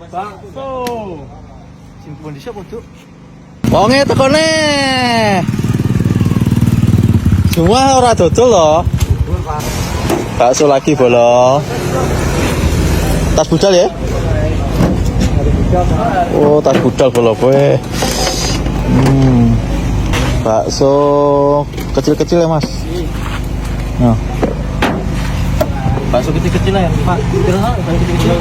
Bakso. Simpun di siapa tuh? Wonge tekone. Semua ora dodol loh. Bakso lagi bolo. Tas budal ya? Oh, tas budal bolo kowe. Bakso kecil-kecil ya, Mas? Nah. Bakso kecil-kecil ya, Pak. Kecil-kecil.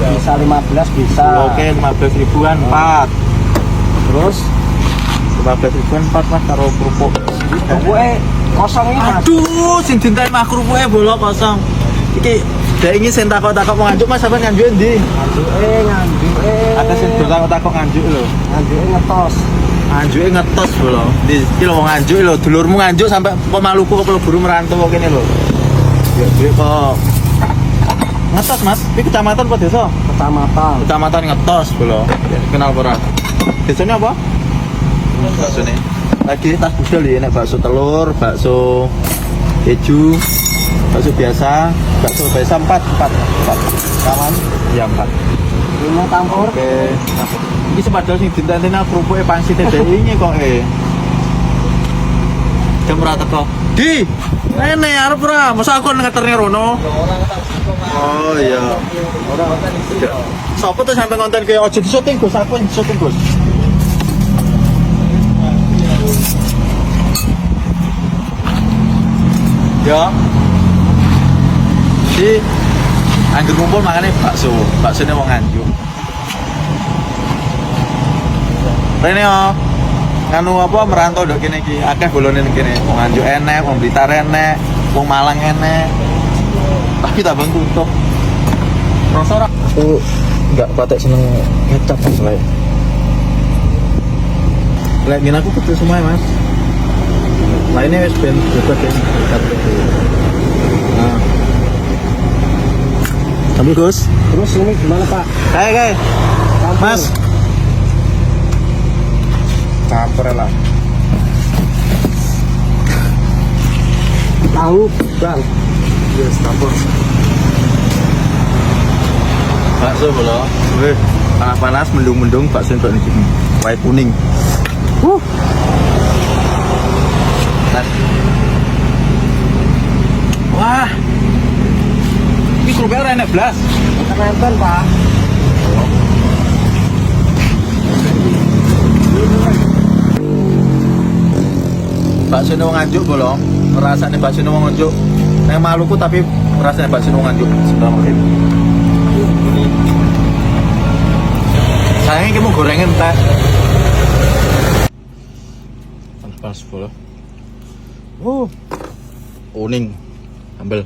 Bisa 15 bisa. Oke, 15 ribuan 4. Terus 15 ribuan 4 Mas karo kerupuk. Kerupuknya kosong ini Mas. Aduh, sing dintai mah kerupuknya bolong kosong. Iki dak ingin sen takok-takok mau nganjuk Mas sampean nganjuk endi? Nganjuke. Ada sing takok-takok nganjuk lho. Nganjuke ngetos. Nganjuke ngetos lho. Iki lho nganjuk lho, dulurmu nganjuk sampai ke Maluku ke Pulau Buru merantau kene lho. Ya duwe kok ngetos Mas, iki kecamatan apa desa? Kecamatan. Kecamatan ngetos lho. Kenal ora? Desanya apa? Bakso nih. Lagi tas budal ya, nek bakso telur, bakso keju, bakso biasa 4. Kawan? Ya 4. Ini campur. Oke. Iki sepadahal sing dinten-tenten kerupuke pangsit ini kok jam ora teko. Di. Rene arep ora, masa aku ngeterne rono. Oh iya. Sopo tuh sampai konten kayak ojo syuting Gus, aku syuting Gus. Ya. Si anggur ngumpul makanya bakso ini mau nganjuk. Rene yo. Nganu apa merantau dok kene iki akeh bolone kene wong Nganjuk enek, wong Blitar enek, wong Malang enek. Tapi tak bang tutup. Rasa ora aku enggak patek seneng ngecap soalnya. Lek ngene aku betul semua ya, Mas. Lainnya wis ben bebas ya. Nah. Ambil Gus. Terus ini gimana Pak? Kayak. Campur. Mas. Campur lah. Tahu Bang. Yes, campur. Bakso bolo. Wih, panas-panas mendung-mendung bakso untuk ini. White kuning. Wah. Ini kerupuknya ora enak blas. Nonton Pak. Bakso ini wong Nganjuk bolong. Rasanya bakso ini wong Nganjuk. Nang Maluku tapi rasanya bakso ini wong Nganjuk. Sebelah mungkin. Sayangnya kamu gorengin teh. Panas bola. Kuning, ambil.